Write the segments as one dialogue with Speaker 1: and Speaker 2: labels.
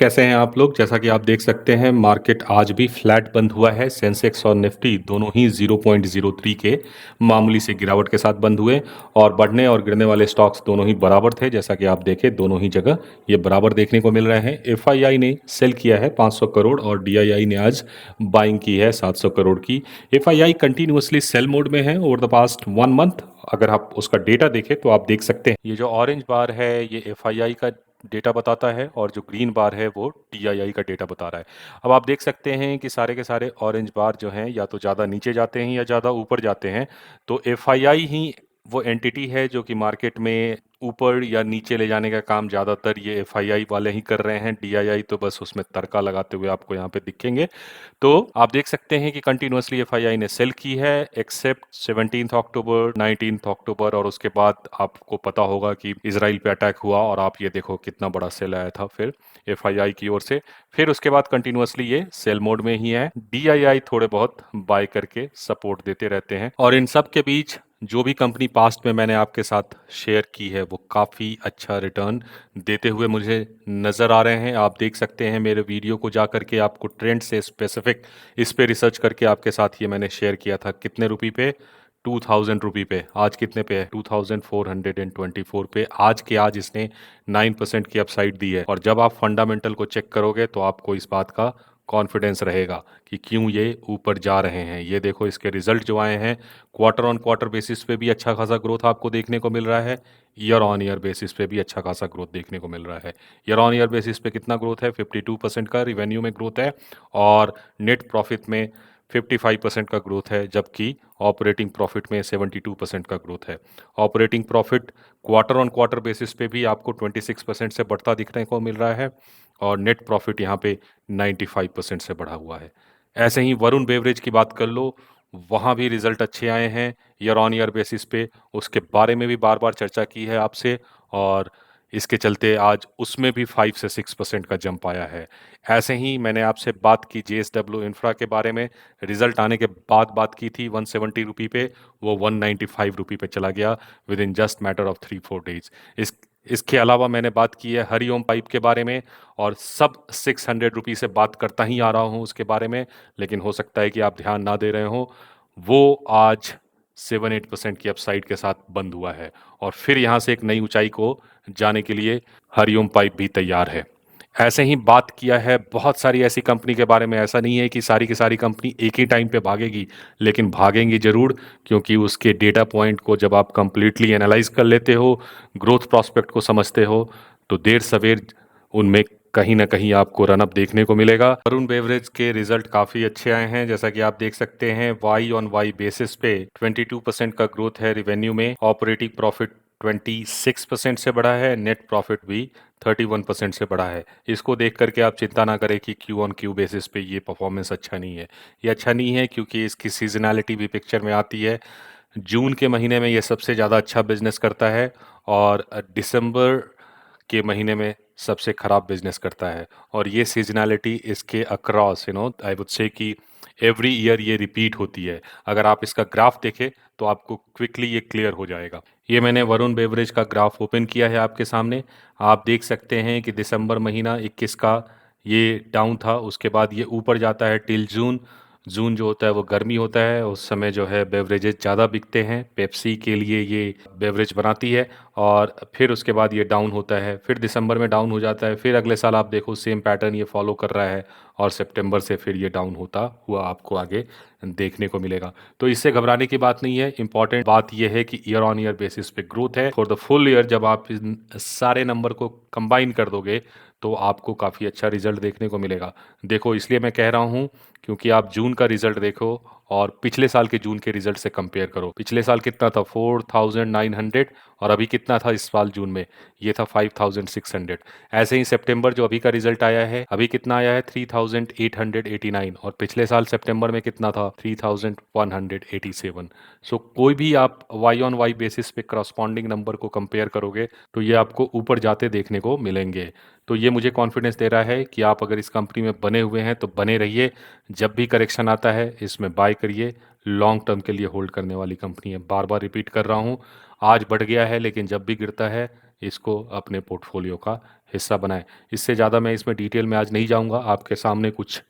Speaker 1: कैसे हैं आप लोग? जैसा कि आप देख सकते हैं मार्केट आज भी फ्लैट बंद हुआ है। सेंसेक्स और निफ्टी दोनों ही 0.03 के मामूली से गिरावट के साथ बंद हुए और बढ़ने और गिरने वाले स्टॉक्स दोनों ही बराबर थे। जैसा कि आप देखें दोनों ही जगह ये बराबर देखने को मिल रहे हैं। एफआईआई ने सेल किया है 500 करोड़ और डीआईआई ने आज बाइंग की है 700 करोड़ की। एफआईआई कंटिन्यूअसली सेल मोड में है ओवर द पास्ट 1 मंथ। अगर आप उसका डेटा देखें तो आप देख सकते हैं ये जो ऑरेंज बार है ये एफआईआई का डेटा बताता है और जो ग्रीन बार है वो टीआईआई का डेटा बता रहा है। अब आप देख सकते हैं कि सारे के सारे ऑरेंज बार जो हैं या तो ज़्यादा नीचे जाते हैं या ज़्यादा ऊपर जाते हैं। तो एफआईआई ही वो एंटिटी है जो कि मार्केट में ऊपर या नीचे ले जाने का काम ज़्यादातर ये एफआईआई वाले ही कर रहे हैं। डीआईआई तो बस उसमें तड़का लगाते हुए आपको यहाँ पे दिखेंगे। तो आप देख सकते हैं कि कंटिन्यूअसली एफआईआई ने सेल की है एक्सेप्ट 17 अक्टूबर 19 अक्टूबर और उसके बाद आपको पता होगा कि इसराइल पे अटैक हुआ और आप ये देखो कितना बड़ा सेल आया था फिर एफआईआई की ओर से। फिर उसके बाद कंटिन्यूअसली ये सेल मोड में ही है। डीआईआई थोड़े बहुत बाय करके सपोर्ट देते रहते हैं और इन सब के बीच जो भी कंपनी पास्ट में मैंने आपके साथ शेयर की है वो काफ़ी अच्छा रिटर्न देते हुए मुझे नज़र आ रहे हैं। आप देख सकते हैं मेरे वीडियो को जा करके आपको ट्रेंड से स्पेसिफिक इस पे रिसर्च करके आपके साथ ये मैंने शेयर किया था। कितने रुपये पे? 2000 रुपये पे। आज कितने पे है? 2424 पे। आज के आज इसने 9% की अपसाइड दी है और जब आप फंडामेंटल को चेक करोगे तो आपको इस बात का कॉन्फिडेंस रहेगा कि क्यों ये ऊपर जा रहे हैं। ये देखो इसके रिजल्ट जो आए हैं क्वार्टर ऑन क्वार्टर बेसिस पे भी अच्छा खासा ग्रोथ आपको देखने को मिल रहा है। ईयर ऑन ईयर बेसिस पे भी अच्छा खासा ग्रोथ देखने को मिल रहा है। ईयर ऑन ईयर बेसिस पे कितना ग्रोथ है? 52% का रिवेन्यू में ग्रोथ है और नेट प्रॉफिट में 55% का ग्रोथ है, जबकि ऑपरेटिंग प्रॉफिट में 72% का ग्रोथ है। Operating profit quarter on quarter basis पे भी आपको 26% से बढ़ता दिखने को मिल रहा है और नेट प्रॉफिट यहाँ पे 95% से बढ़ा हुआ है। ऐसे ही वरुण बेवरेज की बात कर लो, वहाँ भी रिजल्ट अच्छे आए हैं ईयर ऑन ईयर बेसिस पे। उसके बारे में भी बार बार चर्चा की है आपसे और इसके चलते आज उसमें भी 5 से 6% का जंप आया है। ऐसे ही मैंने आपसे बात की जेएसडब्ल्यू इंफ्रा के बारे में। रिजल्ट आने के बाद बात की थी 170 रुपये पे, वो 195 रुपये पे चला गया with in just matter of 3-4 days. इसके अलावा मैंने बात की है हरिओम पाइप के बारे में और सब 600 रुपये से बात करता ही आ रहा हूँ उसके बारे में, लेकिन हो सकता है कि आप ध्यान ना दे रहे हो। वो आज 7-8% की अपसाइड के साथ बंद हुआ है और फिर यहाँ से एक नई ऊंचाई को जाने के लिए हरिओम पाइप भी तैयार है। ऐसे ही बात किया है बहुत सारी ऐसी कंपनी के बारे में। ऐसा नहीं है कि सारी की सारी कंपनी एक ही टाइम पे भागेगी, लेकिन भागेंगी ज़रूर, क्योंकि उसके डेटा पॉइंट को जब आप कंप्लीटली एनालाइज कर लेते हो, ग्रोथ प्रॉस्पेक्ट को समझते हो, तो देर सवेर उनमें कहीं ना कहीं आपको रनअप देखने को मिलेगा। वरुण बेवरेज के रिजल्ट काफ़ी अच्छे आए हैं, जैसा कि आप देख सकते हैं वाई ऑन वाई बेसिस पे 22% का ग्रोथ है रिवेन्यू में। ऑपरेटिंग प्रॉफिट 26% से बढ़ा है, नेट प्रॉफिट भी 31% से बढ़ा है। इसको देख करके आप चिंता ना करें कि क्यू ऑन क्यू बेसिस पे ये परफॉर्मेंस अच्छा नहीं है। ये अच्छा नहीं है क्योंकि इसकी सीजनैलिटी भी पिक्चर में आती है। जून के महीने में ये सबसे ज़्यादा अच्छा बिजनेस करता है और दिसंबर के महीने में सबसे खराब बिजनेस करता है। और ये सीजनैलिटी इसके अक्रॉस आई वुड से कि एवरी ईयर ये रिपीट होती है। अगर आप इसका ग्राफ देखें तो आपको क्विकली ये क्लियर हो जाएगा। ये मैंने वरुण बेवरेज का ग्राफ ओपन किया है आपके सामने। आप देख सकते हैं कि दिसंबर महीना 21 का ये डाउन था, उसके बाद ये ऊपर जाता है टिल जून। जून जो होता है वो गर्मी होता है, उस समय जो है बेवरेजेस ज़्यादा बिकते हैं। पेप्सी के लिए ये बेवरेज बनाती है और फिर उसके बाद ये डाउन होता है, फिर दिसंबर में डाउन हो जाता है, फिर अगले साल आप देखो सेम पैटर्न ये फॉलो कर रहा है और सितंबर से फिर ये डाउन होता हुआ आपको आगे देखने को मिलेगा। तो इससे घबराने की बात नहीं है। इंपॉर्टेंट बात यह है कि ईयर ऑन ईयर बेसिस पे ग्रोथ है। फॉर द फुल ईयर जब आप इन सारे नंबर को कंबाइन कर दोगे तो आपको काफ़ी अच्छा रिजल्ट देखने को मिलेगा। देखो इसलिए मैं कह रहा हूँ क्योंकि आप जून का रिजल्ट देखो और पिछले साल के जून के रिजल्ट से कंपेयर करो। पिछले साल कितना था? 4900 और अभी कितना था इस साल जून में? ये था 5600। ऐसे ही सितंबर जो अभी का रिजल्ट आया है, अभी कितना आया है? 3889 और पिछले साल सितंबर में कितना था? 3187। सो कोई भी आप वाई ऑन वाई बेसिस पे करस्पॉन्डिंग नंबर को कंपेयर करोगे तो ये आपको ऊपर जाते देखने को मिलेंगे। तो ये मुझे कॉन्फिडेंस दे रहा है कि आप अगर इस कंपनी में बने हुए हैं तो बने रहिए। जब भी करेक्शन आता है इसमें बाय करिए। लॉन्ग टर्म के लिए होल्ड करने वाली कंपनी है। बार बार रिपीट कर रहा हूँ, आज बढ़ गया है लेकिन जब भी गिरता है इसको अपने पोर्टफोलियो का हिस्सा बनाएं। इससे ज़्यादा मैं इसमें डिटेल में आज नहीं जाऊंगा, आपके सामने कुछ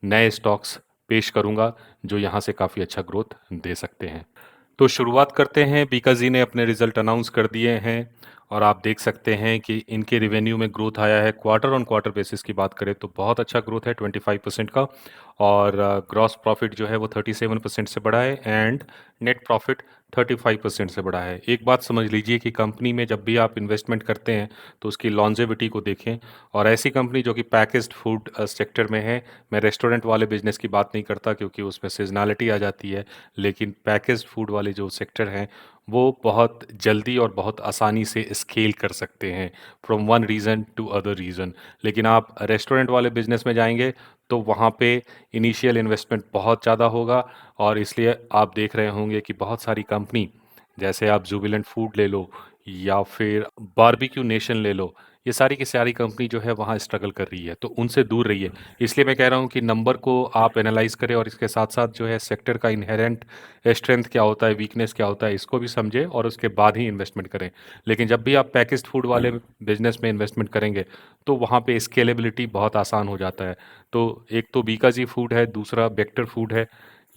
Speaker 1: नए स्टॉक्स पेश करूंगा जो यहाँ से काफ़ी अच्छा ग्रोथ दे सकते हैं। तो शुरुआत करते हैं। बीकाजी ने अपने रिजल्ट अनाउंस कर दिए हैं और आप देख सकते हैं कि इनके रिवेन्यू में ग्रोथ आया है। क्वार्टर ऑन क्वार्टर बेसिस की बात करें तो बहुत अच्छा ग्रोथ है 25% का, और ग्रॉस प्रॉफिट जो है वो 37% से बढ़ा है एंड नेट प्रॉफिट 35% से बढ़ा है। एक बात समझ लीजिए कि कंपनी में जब भी आप इन्वेस्टमेंट करते हैं तो उसकी लॉन्जेविटी को देखें, और ऐसी कंपनी जो कि पैकेज्ड फूड सेक्टर में है, मैं रेस्टोरेंट वाले बिजनेस की बात नहीं करता क्योंकि उसमें सीजनलिटी आ जाती है, लेकिन पैकेज्ड फूड वाले जो सेक्टर हैं वो बहुत जल्दी और बहुत आसानी से स्केल कर सकते हैं from one reason to other reason. लेकिन आप रेस्टोरेंट वाले बिजनेस में जाएंगे तो वहाँ पे इनिशियल इन्वेस्टमेंट बहुत ज़्यादा होगा, और इसलिए आप देख रहे होंगे कि बहुत सारी कंपनी, जैसे आप जुबिलेंट फूड ले लो या फिर बारबेक्यू नेशन ले लो, ये सारी की सारी कंपनी जो है वहाँ स्ट्रगल कर रही है, तो उनसे दूर रहिए। इसलिए मैं कह रहा हूँ कि नंबर को आप एनालाइज करें और इसके साथ साथ जो है सेक्टर का इनहेरेंट स्ट्रेंथ क्या होता है, वीकनेस क्या होता है, इसको भी समझें और उसके बाद ही इन्वेस्टमेंट करें। लेकिन जब भी आप पैकेज्ड फूड वाले बिजनेस में इन्वेस्टमेंट करेंगे तो वहाँ पे स्केलेबिलिटी बहुत आसान हो जाता है। तो एक तो बीकाजी फूड है, दूसरा वेक्टर फूड है,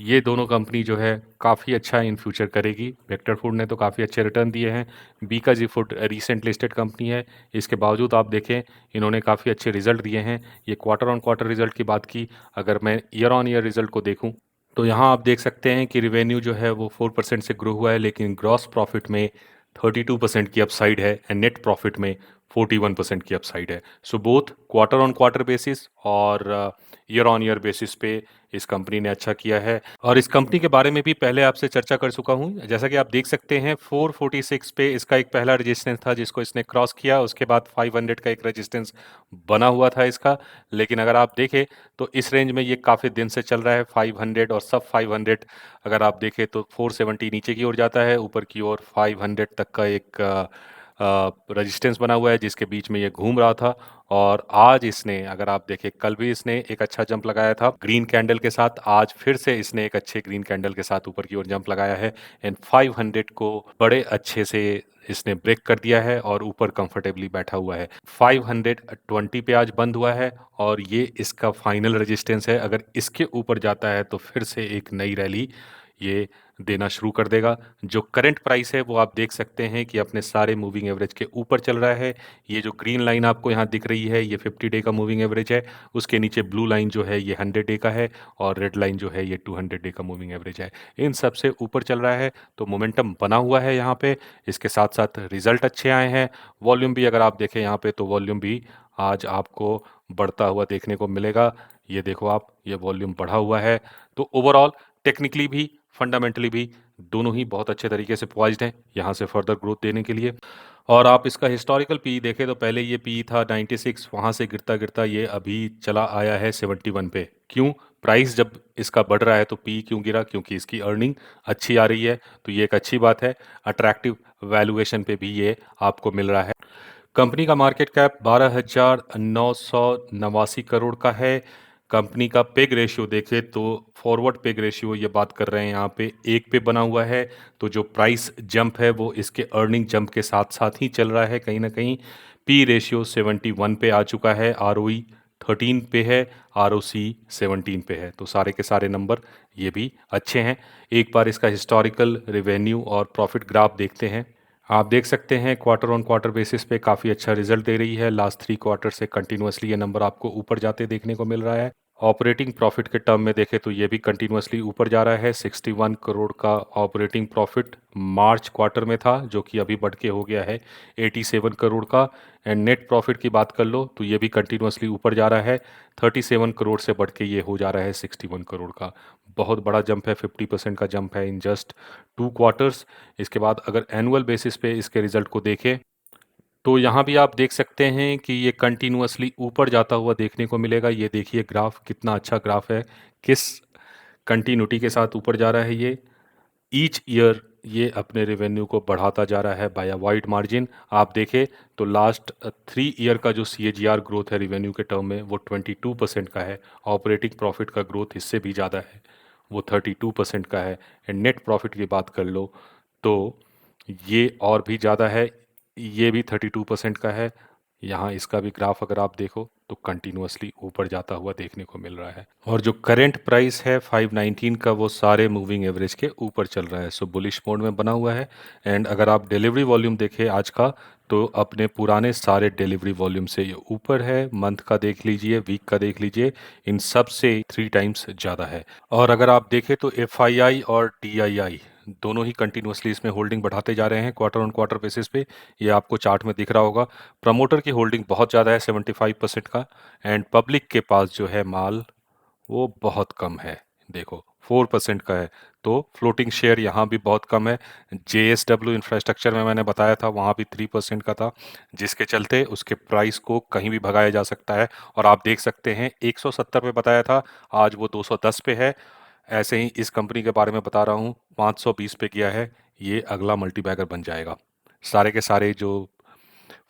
Speaker 1: ये दोनों कंपनी जो है काफ़ी अच्छा इन फ्यूचर करेगी। वेक्टर फूड ने तो काफ़ी अच्छे रिटर्न दिए हैं, Bikaji food recent listed company है, इसके बावजूद आप देखें इन्होंने काफ़ी अच्छे रिजल्ट दिए हैं। ये क्वार्टर ऑन क्वार्टर रिजल्ट की बात की, अगर मैं ईयर ऑन ईयर रिजल्ट को देखूं तो यहाँ आप देख सकते हैं कि रिवेन्यू जो है वो 4% से ग्रो हुआ है, लेकिन ग्रॉस प्रॉफिट में 32% की अपसाइड है एंड नेट प्रॉफिट में 41% की अपसाइड है। So both quarter on quarter basis और ईयर ऑन ईयर बेसिस पे इस कंपनी ने अच्छा किया है। और इस कंपनी के बारे में भी पहले आपसे चर्चा कर चुका हूँ। जैसा कि आप देख सकते हैं 446 पे इसका एक पहला रेजिस्टेंस था जिसको इसने क्रॉस किया, उसके बाद 500 का एक रेजिस्टेंस बना हुआ था इसका। लेकिन अगर आप देखें तो इस रेंज में ये काफ़ी दिन से चल रहा है 500 और सब 500। अगर आप देखें तो 470 नीचे की ओर जाता है, ऊपर की ओर 500 तक का एक रेजिस्टेंस बना हुआ है जिसके बीच में ये घूम रहा था। और आज इसने, अगर आप देखें कल भी इसने एक अच्छा जंप लगाया था ग्रीन कैंडल के साथ, आज फिर से इसने एक अच्छे ग्रीन कैंडल के साथ ऊपर की ओर जंप लगाया है एंड 500 को बड़े अच्छे से इसने ब्रेक कर दिया है और ऊपर कंफर्टेबली बैठा हुआ है। 520 पे आज बंद हुआ है और ये इसका फाइनल रेजिस्टेंस है। अगर इसके ऊपर जाता है तो फिर से एक नई रैली ये देना शुरू कर देगा। जो करंट प्राइस है वो आप देख सकते हैं कि अपने सारे मूविंग एवरेज के ऊपर चल रहा है। ये जो ग्रीन लाइन आपको यहाँ दिख रही है ये 50 डे का मूविंग एवरेज है, उसके नीचे ब्लू लाइन जो है ये 100 डे का है और रेड लाइन जो है ये 200 डे का मूविंग एवरेज है। इन सब से ऊपर चल रहा है तो मोमेंटम बना हुआ है यहाँ पे। इसके साथ साथ रिजल्ट अच्छे आए हैं। वॉल्यूम भी अगर आप देखें यहाँ पे तो वॉल्यूम भी आज आपको बढ़ता हुआ देखने को मिलेगा। ये देखो आप, ये वॉल्यूम बढ़ा हुआ है। तो ओवरऑल टेक्निकली भी फंडामेंटली भी दोनों ही बहुत अच्छे तरीके से पॉइज्ड हैं यहाँ से फर्दर ग्रोथ देने के लिए। और आप इसका हिस्टोरिकल पी देखें तो पहले ये पी था 96, वहाँ से गिरता गिरता ये अभी चला आया है 71 पे। क्यों? प्राइस जब इसका बढ़ रहा है तो पी क्यों गिरा? क्योंकि इसकी अर्निंग अच्छी आ रही है, तो ये एक अच्छी बात है। अट्रैक्टिव वैल्यूएशन पे भी ये आपको मिल रहा है। कंपनी का मार्केट कैप 12,989 करोड़ का है। कंपनी का पेग रेशियो देखें तो फॉरवर्ड पेग रेशियो ये बात कर रहे हैं यहाँ पे 1 पे बना हुआ है। तो जो प्राइस जंप है वो इसके अर्निंग जंप के साथ साथ ही चल रहा है कहीं ना कहीं। पी रेशियो 71 पे आ चुका है, आरओई 13 पे है, आरओसी 17 पे है। तो सारे के सारे नंबर ये भी अच्छे हैं। एक बार इसका हिस्टोरिकल रेवेन्यू और प्रॉफिट ग्राफ देखते हैं। आप देख सकते हैं क्वार्टर ऑन क्वार्टर बेसिस पे काफ़ी अच्छा रिजल्ट दे रही है। लास्ट 3 क्वार्टर से कंटिन्यूअसली ये नंबर आपको ऊपर जाते देखने को मिल रहा है। ऑपरेटिंग प्रॉफिट के टर्म में देखें तो ये भी कंटिन्यूअसली ऊपर जा रहा है। 61 करोड़ का ऑपरेटिंग प्रॉफिट मार्च क्वार्टर में था जो कि अभी बढ़ के हो गया है 87 करोड़ का। एंड नेट प्रॉफिट की बात कर लो तो ये भी कंटिन्यूअसली ऊपर जा रहा है, 37 करोड़ से बढ़ के ये हो जा रहा है 61 करोड़ का। बहुत बड़ा जंप है, 50% का जंप है इन जस्ट 2 क्वार्टर्स। इसके बाद अगर एनुअल बेसिस पे इसके रिजल्ट को देखें तो यहाँ भी आप देख सकते हैं कि ये कंटिन्यूअसली ऊपर जाता हुआ देखने को मिलेगा। ये देखिए ग्राफ, कितना अच्छा ग्राफ है, किस कंटिन्यूटी के साथ ऊपर जा रहा है ये। ईच ईयर ये अपने रेवेन्यू को बढ़ाता जा रहा है बाय अ वाइड मार्जिन। आप देखें तो लास्ट 3 ईयर का जो CAGR ग्रोथ है रेवेन्यू के टर्म में वो 22% का है। ऑपरेटिंग प्रॉफिट का ग्रोथ इससे भी ज़्यादा है, वो 32% का है। एंड नेट प्रॉफिट की बात कर लो तो ये और भी ज़्यादा है, ये भी 32% का है। यहाँ इसका भी ग्राफ अगर आप देखो तो कंटिन्यूअसली ऊपर जाता हुआ देखने को मिल रहा है, और जो करंट प्राइस है 519 का वो सारे मूविंग एवरेज के ऊपर चल रहा है। सो बुलिश मोड में बना हुआ है। एंड अगर आप डिलीवरी वॉल्यूम देखें आज का, तो अपने पुराने सारे डिलीवरी वॉल्यूम से ये ऊपर है। मंथ का देख लीजिए, वीक का देख लीजिए, इन सब से 3 टाइम्स ज़्यादा है। और अगर आप देखें तो FII और DII दोनों ही कंटिन्यूअसली इसमें होल्डिंग बढ़ाते जा रहे हैं क्वार्टर ऑन क्वार्टर बेसिस पे। ये आपको चार्ट में दिख रहा होगा। प्रमोटर की होल्डिंग बहुत ज़्यादा है, 75% का। एंड पब्लिक के पास जो है माल, वो बहुत कम है। देखो 4% का है। तो फ्लोटिंग शेयर यहाँ भी बहुत कम है। JSW इंफ्रास्ट्रक्चर में मैंने बताया था, वहाँ भी 3% का था, जिसके चलते उसके प्राइस को कहीं भी भगाया जा सकता है। और आप देख सकते हैं 170 पे बताया था, आज वो 210 पे है। ऐसे ही इस कंपनी के बारे में बता रहा हूँ, 520 पे गया है। ये अगला मल्टीबैगर बन जाएगा। सारे के सारे जो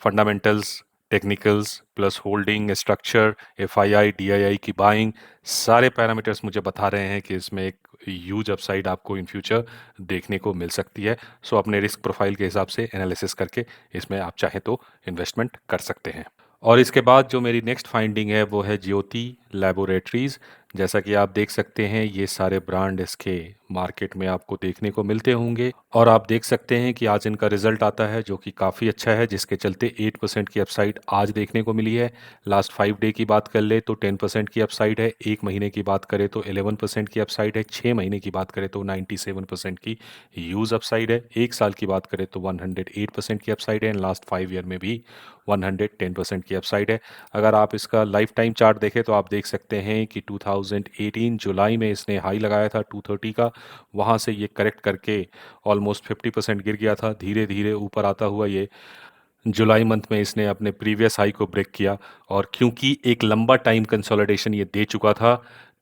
Speaker 1: fundamentals, technicals plus holding structure, FII DII की बाइंग, सारे पैरामीटर्स मुझे बता रहे हैं कि इसमें एक ह्यूज अपसाइड आपको इन फ्यूचर देखने को मिल सकती है। सो अपने रिस्क प्रोफाइल के हिसाब से एनालिसिस करके इसमें आप चाहें तो इन्वेस्टमेंट कर सकते हैं। और इसके बाद जो मेरी नेक्स्ट फाइंडिंग है वो है ज्योति लैबोरेटरीज। जैसा कि आप देख सकते हैं, ये सारे ब्रांड इसके मार्केट में आपको देखने को मिलते होंगे। और आप देख सकते हैं कि आज इनका रिजल्ट आता है जो कि काफ़ी अच्छा है, जिसके चलते 8% की अपसाइड आज देखने को मिली है। लास्ट 5 डे की बात कर ले तो 10% की अपसाइड है। एक महीने की बात करें तो 11% की अपसाइड है। 6 महीने की बात करें तो 97% की यूज़ अपसाइड है। एक साल की बात करें तो 108% की अपसाइड है। एंड लास्ट 5 ईयर में भी 110% की अपसाइड है। अगर आप इसका लाइफ टाइम चार्ट देखें तो आप देख सकते हैं कि 2018 जुलाई में इसने हाई लगाया था 230 का। वहाँ से ये करेक्ट करके ऑलमोस्ट 50% गिर गया था। धीरे धीरे ऊपर आता हुआ ये जुलाई मंथ में इसने अपने प्रीवियस हाई को ब्रेक किया। और क्योंकि एक लंबा टाइम कंसोलिडेशन ये दे चुका था,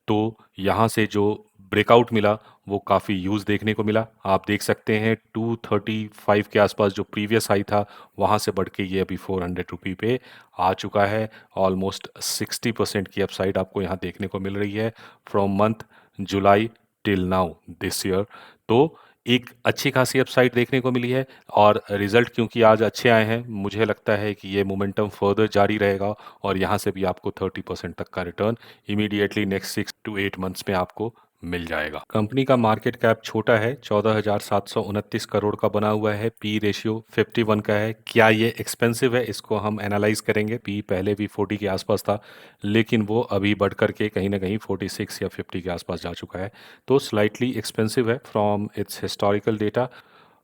Speaker 1: तो यहाँ से जो ब्रेकआउट मिला वो काफ़ी यूज़ देखने को मिला। आप देख सकते हैं 235 के आसपास जो प्रीवियस हाई था, वहाँ से बढ़ के ये अभी 400 रुपये पे आ चुका है। ऑलमोस्ट 60% की अपसाइड आपको यहाँ देखने को मिल रही है from month July till now this year. तो एक अच्छी खासी अपसाइड देखने को मिली है। और रिजल्ट क्योंकि आज अच्छे आए हैं, मुझे लगता है कि ये मोमेंटम फर्दर जारी रहेगा, और यहाँ से भी आपको 30% तक का return immediately next 6 to 8 months में आपको मिल जाएगा। कंपनी का मार्केट कैप छोटा है, 14,729 करोड़ का बना हुआ है। पी रेशियो 51 का है। क्या ये एक्सपेंसिव है, इसको हम एनालाइज करेंगे। पी पहले भी 40 के आसपास था, लेकिन वो अभी बढ़ करके कहीं ना कहीं 46 या 50 के आसपास जा चुका है। तो स्लाइटली एक्सपेंसिव है फ्रॉम इट्स हिस्टोरिकल डेटा।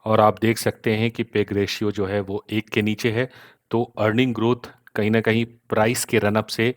Speaker 1: और आप देख सकते हैं कि पेग रेशियो जो है वो 1 के नीचे है। तो अर्निंग ग्रोथ कहीं ना कहीं प्राइस के रनअप से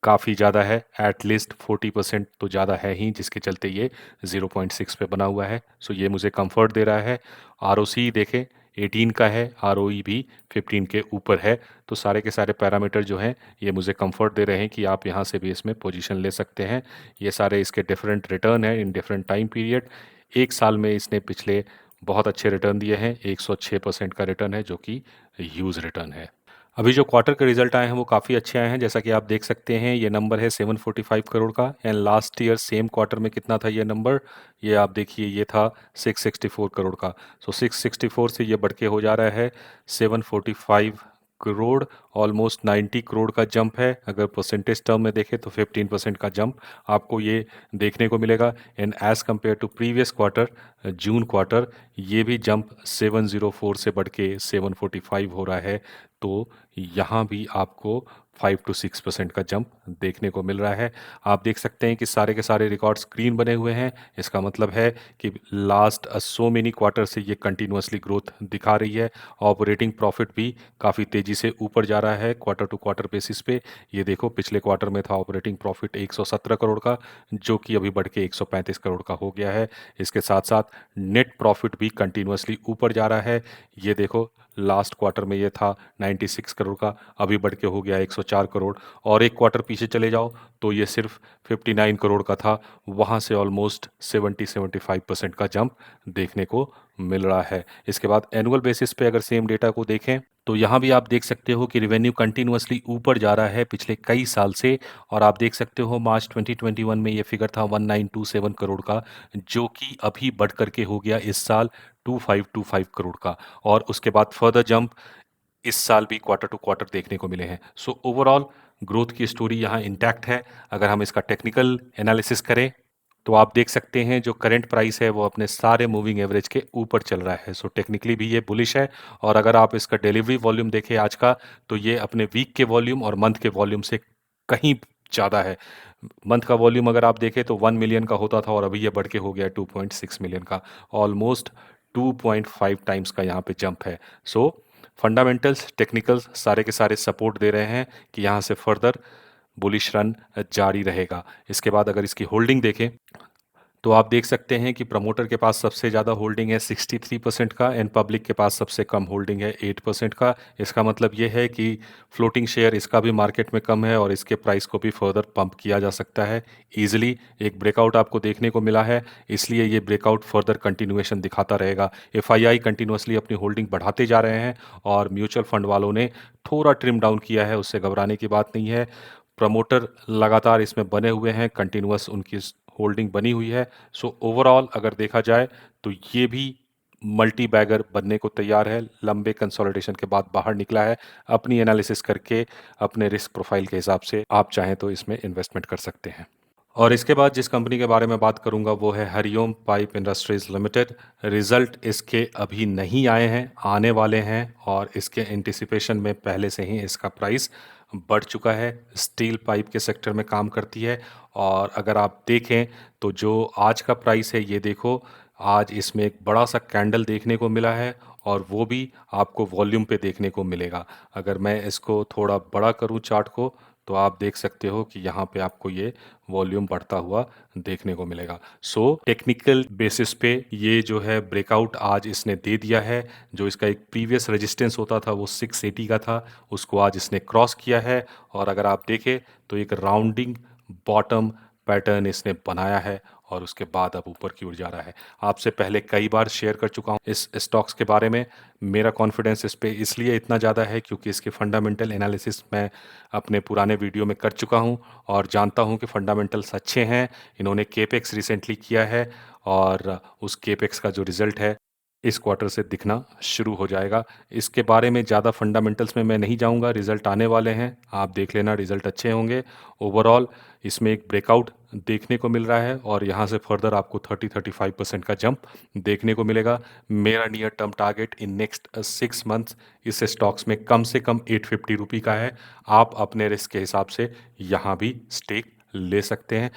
Speaker 1: काफ़ी ज़्यादा है, एटलीस्ट 40% तो ज़्यादा है ही, जिसके चलते ये 0.6 पे बना हुआ है। सो ये मुझे कंफर्ट दे रहा है। ROC देखें 18 का है, ROE भी 15 के ऊपर है। तो सारे के सारे पैरामीटर जो हैं ये मुझे कंफर्ट दे रहे हैं कि आप यहाँ से भी इसमें पोजीशन ले सकते हैं। ये सारे इसके डिफरेंट रिटर्न हैं इन डिफरेंट टाइम पीरियड। एक साल में इसने पिछले बहुत अच्छे रिटर्न दिए हैं। 106% का रिटर्न है जो कि ह्यूज रिटर्न है। अभी जो क्वार्टर के रिजल्ट आए हैं वो काफ़ी अच्छे आए हैं। जैसा कि आप देख सकते हैं, ये नंबर है 745 करोड़ का। And last year same quarter में कितना था ये नंबर, ये आप देखिए, ये था 664 करोड़ का। सो 664 से ये बढ़ के हो जा रहा है 745 करोड़। ऑलमोस्ट 90 करोड़ का जंप है। अगर परसेंटेज टर्म में देखें तो 15% का जंप आपको ये देखने को मिलेगा। And as compare to previous quarter, June quarter, ये भी जंप 704 से बढ़ के 745 हो रहा है। तो यहाँ भी आपको 5 to 6% का जंप देखने को मिल रहा है। आप देख सकते हैं कि सारे के सारे रिकॉर्ड्स ग्रीन बने हुए हैं। इसका मतलब है कि लास्ट सो मेनी क्वार्टर से ये कंटिन्यूअसली ग्रोथ दिखा रही है। ऑपरेटिंग प्रॉफिट भी काफ़ी तेज़ी से ऊपर जा रहा है क्वार्टर टू क्वार्टर बेसिस पे। ये देखो, पिछले क्वार्टर में था ऑपरेटिंग प्रॉफिट 117 करोड़ का, जो कि अभी बढ़ के 135 करोड़ का हो गया है। इसके साथ साथ नेट प्रॉफिट भी कंटिन्यूअसली ऊपर जा रहा है। ये देखो, लास्ट क्वार्टर में ये था 96 करोड़ का, अभी बढ़ के हो गया 104 करोड़। और एक क्वार्टर पीछे चले जाओ तो ये सिर्फ 59 करोड़ का था। वहाँ से ऑलमोस्ट 70-75% का जंप देखने को मिल रहा है। इसके बाद एनुअल बेसिस पे अगर सेम डेटा को देखें तो यहाँ भी आप देख सकते हो कि रिवेन्यू कंटिन्यूअसली ऊपर जा रहा है पिछले कई साल से। और आप देख सकते हो मार्च 2021 में ये फिगर था 1927 करोड़ का, जो कि अभी बढ़ करके हो गया इस साल 2525 करोड़ का। और उसके बाद फर्दर जंप इस साल भी क्वार्टर टू क्वार्टर देखने को मिले हैं। सो ओवरऑल ग्रोथ की स्टोरी यहाँ इंटैक्ट है। अगर हम इसका टेक्निकल एनालिसिस करें तो आप देख सकते हैं जो करंट प्राइस है वो अपने सारे मूविंग एवरेज के ऊपर चल रहा है। सो टेक्निकली भी ये बुलिश है। और अगर आप इसका डिलीवरी वॉल्यूम देखें आज का, तो ये अपने वीक के वॉल्यूम और मंथ के वॉल्यूम से कहीं ज़्यादा है। मंथ का वॉल्यूम अगर आप देखें तो 1 मिलियन का होता था और अभी ये बढ़ के हो गया 2.6 मिलियन का। ऑलमोस्ट 2.5 टाइम्स का यहाँ पे जंप है। सो फंडामेंटल्स, टेक्निकल्स सारे के सारे सपोर्ट दे रहे हैं कि यहाँ से फर्दर बुलिश रन जारी रहेगा। इसके बाद अगर इसकी होल्डिंग देखें तो आप देख सकते हैं कि प्रमोटर के पास सबसे ज़्यादा होल्डिंग है 63% का, एंड पब्लिक के पास सबसे कम होल्डिंग है 8% का। इसका मतलब ये है कि फ्लोटिंग शेयर इसका भी मार्केट में कम है और इसके प्राइस को भी फर्दर पंप किया जा सकता है ईजिली। एक ब्रेकआउट आपको देखने को मिला है, इसलिए ये ब्रेकआउट फर्दर कंटिन्यूएशन दिखाता रहेगा। एफआईआई कंटिन्यूसली अपनी होल्डिंग बढ़ाते जा रहे हैं और म्यूचुअल फंड वालों ने थोड़ा ट्रिम डाउन किया है, उससे घबराने की बात नहीं है। प्रमोटर लगातार इसमें बने हुए हैं, कंटिन्यूअस उनकी होल्डिंग बनी हुई है। सो ओवरऑल अगर देखा जाए तो ये भी मल्टी बैगर बनने को तैयार है। लंबे कंसोलिडेशन के बाद बाहर निकला है। अपनी एनालिसिस करके अपने रिस्क प्रोफाइल के हिसाब से आप चाहें तो इसमें इन्वेस्टमेंट कर सकते हैं। और इसके बाद जिस कंपनी के बारे में बात करूंगा वो है Hariom pipe industries limited. Result इसके अभी नहीं आए हैं, आने वाले हैं और इसके एंटिसिपेशन में पहले से ही इसका प्राइस बढ़ चुका है। स्टील पाइप के सेक्टर में काम करती है और अगर आप देखें तो जो आज का प्राइस है ये देखो, आज इसमें एक बड़ा सा कैंडल देखने को मिला है और वो भी आपको वॉल्यूम पे देखने को मिलेगा। अगर मैं इसको थोड़ा बड़ा करूं चार्ट को तो आप देख सकते हो कि यहाँ पे आपको ये वॉल्यूम बढ़ता हुआ देखने को मिलेगा। सो टेक्निकल बेसिस पे ये जो है ब्रेकआउट आज इसने दे दिया है। जो इसका एक प्रीवियस रेजिस्टेंस होता था वो 680 का था, उसको आज इसने क्रॉस किया है और अगर आप देखें तो एक राउंडिंग बॉटम पैटर्न इसने बनाया है और उसके बाद अब ऊपर की ओर जा रहा है। आपसे पहले कई बार शेयर कर चुका हूँ इस स्टॉक्स के बारे में। मेरा कॉन्फिडेंस इस पे इसलिए इतना ज़्यादा है क्योंकि इसके फंडामेंटल एनालिसिस मैं अपने पुराने वीडियो में कर चुका हूँ और जानता हूँ कि फंडामेंटल्स अच्छे हैं। इन्होंने केपेक्स रिसेंटली किया है और उस केपेक्स का जो रिज़ल्ट है इस क्वार्टर से दिखना शुरू हो जाएगा। इसके बारे में ज़्यादा फंडामेंटल्स में मैं नहीं जाऊंगा, रिज़ल्ट आने वाले हैं, आप देख लेना, रिज़ल्ट अच्छे होंगे। ओवरऑल इसमें एक ब्रेकआउट देखने को मिल रहा है और यहाँ से फर्दर आपको 30-35% का जंप देखने को मिलेगा। मेरा near term target in next 6 months इस स्टॉक्स में कम से कम 850 रुपये का है। आप अपने रिस्क के हिसाब से यहाँ भी स्टेक ले सकते हैं।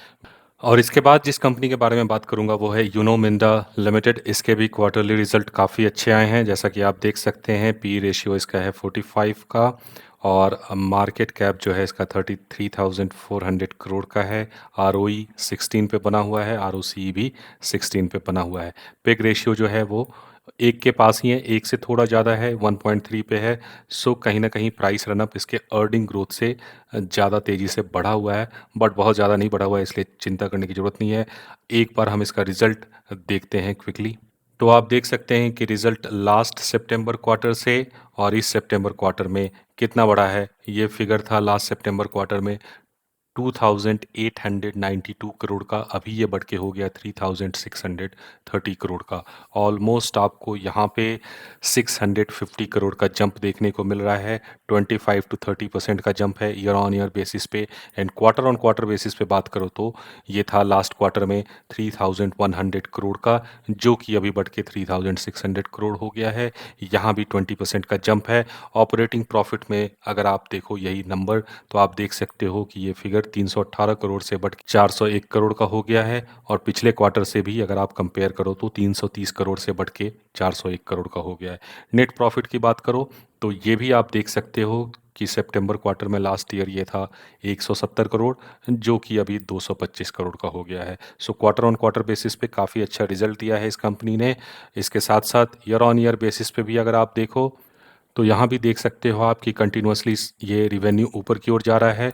Speaker 1: और इसके बाद जिस कंपनी के बारे में बात करूंगा वो है यूनो मिंदा लिमिटेड। इसके भी क्वार्टरली रिजल्ट काफ़ी अच्छे आए हैं, जैसा कि आप देख सकते हैं। पी रेशियो इसका है 45 का और मार्केट कैप जो है इसका 33,400 करोड़ का है। आरओई 16 पे बना हुआ है, आरओसी भी 16 पे बना हुआ है। पिग रेशियो जो है वो एक के पास ही है, एक से थोड़ा ज़्यादा है, 1.3 पे है। सो कहीं ना कहीं प्राइस रनअप इसके अर्निंग ग्रोथ से ज़्यादा तेज़ी से बढ़ा हुआ है, बट बहुत ज़्यादा नहीं बढ़ा हुआ है, इसलिए चिंता करने की ज़रूरत नहीं है। एक बार हम इसका रिज़ल्ट देखते हैं क्विकली। तो आप देख सकते हैं कि रिज़ल्ट लास्ट सितंबर क्वार्टर से और इस सितंबर क्वार्टर में कितना बढ़ा है। ये फिगर था लास्ट सितंबर क्वार्टर में 2,892 करोड़ का, अभी ये बढ़ के हो गया 3,630 करोड़ का। ऑलमोस्ट आपको यहाँ पे 650 करोड़ का जंप देखने को मिल रहा है। 25-30% का जंप है ईयर ऑन ईयर बेसिस पे। And quarter on quarter basis पे बात करो तो ये था लास्ट क्वार्टर में 3,100 करोड़ का, जो कि अभी बढ़ के 3,600 करोड़ हो गया है। यहाँ भी 20% का जंप है। ऑपरेटिंग प्रॉफिट में अगर आप देखो यही नंबर तो आप देख सकते हो कि ये फिगर 318 करोड़ से बढ़ के 401 करोड़ का हो गया है और पिछले क्वार्टर से भी अगर आप कंपेयर करो तो 330 करोड़ से बढ़ के 401 करोड़ का हो गया है। नेट प्रॉफिट की बात करो तो ये भी आप देख सकते हो कि सितंबर क्वार्टर में लास्ट ईयर ये था 170 करोड़, जो कि अभी 225 करोड़ का हो गया है। So quarter on quarter basis पे काफ़ी अच्छा रिजल्ट दिया है इस कंपनी ने। इसके साथ साथ ईयर ऑन ईयर बेसिस पे भी अगर आप देखो तो यहाँ भी देख सकते हो आप कि कंटिन्यूसली ये रिवेन्यू ऊपर की ओर जा रहा है।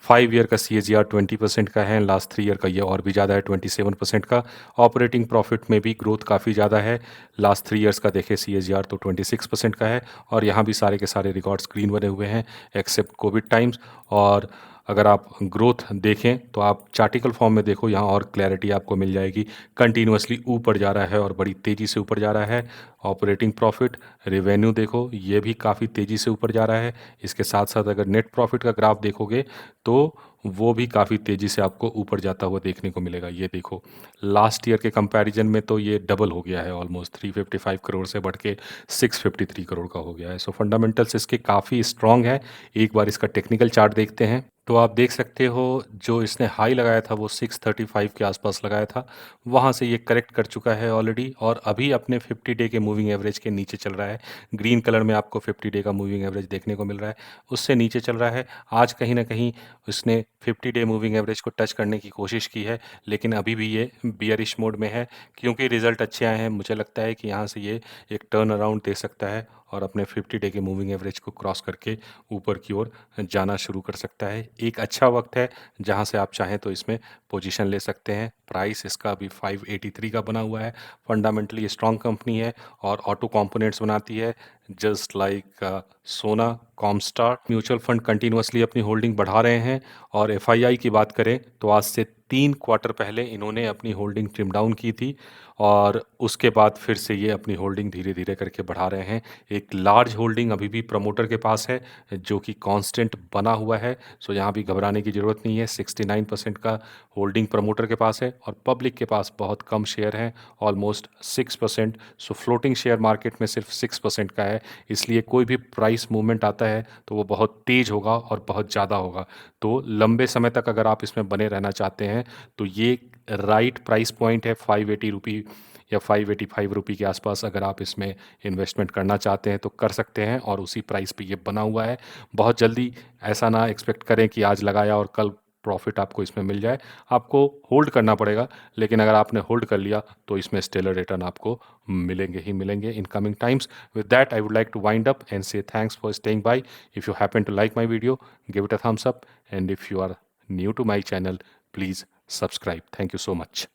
Speaker 1: 5 ईयर का CAGR 20% का है, लास्ट 3 ईयर का ये और भी ज़्यादा है 27% का। ऑपरेटिंग प्रॉफिट में भी ग्रोथ काफ़ी ज़्यादा है। लास्ट 3 ईयर्स का देखें CAGR तो 26% का है और यहाँ भी सारे के सारे रिकॉर्ड्स ग्रीन बने हुए हैं एक्सेप्ट कोविड टाइम्स। और अगर आप ग्रोथ देखें तो आप चार्टिकल फॉर्म में देखो, यहाँ और क्लैरिटी आपको मिल जाएगी। कंटिन्यूअसली ऊपर जा रहा है और बड़ी तेज़ी से ऊपर जा रहा है। ऑपरेटिंग प्रॉफिट, रेवेन्यू देखो, ये भी काफ़ी तेज़ी से ऊपर जा रहा है। इसके साथ साथ अगर नेट प्रॉफिट का ग्राफ देखोगे तो वो भी काफ़ी तेज़ी से आपको ऊपर जाता हुआ देखने को मिलेगा। ये देखो, लास्ट ईयर के कंपैरिजन में तो ये डबल हो गया है, ऑलमोस्ट 355 करोड़ से बढ़ के 653 करोड़ का हो गया है। सो फंडामेंटल्स इसके काफ़ी स्ट्रांग है। एक बार इसका टेक्निकल चार्ट देखते हैं तो आप देख सकते हो, जो इसने हाई लगाया था वो 635 के आसपास लगाया था। वहाँ से ये करेक्ट कर चुका है ऑलरेडी और अभी अपने 50 डे के मूविंग एवरेज के नीचे चल रहा है। ग्रीन कलर में आपको 50 डे का मूविंग एवरेज देखने को मिल रहा है, उससे नीचे चल रहा है। आज कहीं ना कहीं उसने 50 डे मूविंग एवरेज को टच करने की कोशिश की है, लेकिन अभी भी ये बियरिश मोड में है। क्योंकि रिजल्ट अच्छे आए हैं, मुझे लगता है कि यहाँ से ये एक टर्न अराउंड दे सकता है और अपने 50 डे के मूविंग एवरेज को क्रॉस करके ऊपर की ओर जाना शुरू कर सकता है। एक अच्छा वक्त है जहां से आप चाहें तो इसमें पोजीशन ले सकते हैं। प्राइस इसका अभी 583 का बना हुआ है। फंडामेंटली स्ट्रांग कंपनी है और ऑटो कंपोनेंट्स बनाती है, जस्ट लाइक सोना, कॉमस्टार। म्यूचुअल फंड कंटिन्यूअसली अपनी होल्डिंग बढ़ा रहे हैं और एफआईआई की बात करें तो आज से 3 क्वार्टर पहले इन्होंने अपनी होल्डिंग ट्रिम डाउन की थी और उसके बाद फिर से ये अपनी होल्डिंग धीरे धीरे करके बढ़ा रहे हैं। एक लार्ज होल्डिंग अभी भी प्रमोटर के पास है जो कि कांस्टेंट बना हुआ है। सो यहाँ भी घबराने की ज़रूरत नहीं है। 69% का होल्डिंग प्रमोटर के पास है और पब्लिक के पास बहुत कम शेयर हैं, ऑलमोस्ट 6%। सो फ्लोटिंग शेयर मार्केट में सिर्फ 6% का है, इसलिए कोई भी प्राइस मूवमेंट आता है तो वो बहुत तेज़ होगा और बहुत ज़्यादा होगा। तो लंबे समय तक अगर आप इसमें बने रहना चाहते हैं तो ये राइट प्राइस पॉइंट है। 580 रुपी या 585 रुपी के आसपास अगर आप इसमें इन्वेस्टमेंट करना चाहते हैं तो कर सकते हैं और उसी प्राइस पे ये बना हुआ है। बहुत जल्दी ऐसा ना एक्सपेक्ट करें कि आज लगाया और कल प्रॉफिट आपको इसमें मिल जाए। आपको होल्ड करना पड़ेगा, लेकिन अगर आपने होल्ड कर लिया तो इसमें स्टेलर रिटर्न आपको मिलेंगे ही मिलेंगे in coming times. With that I would like to wind up and say thanks for staying by. If you happen to like my video, give it a thumbs up, and if you are new to my channel, please subscribe. Thank you so much.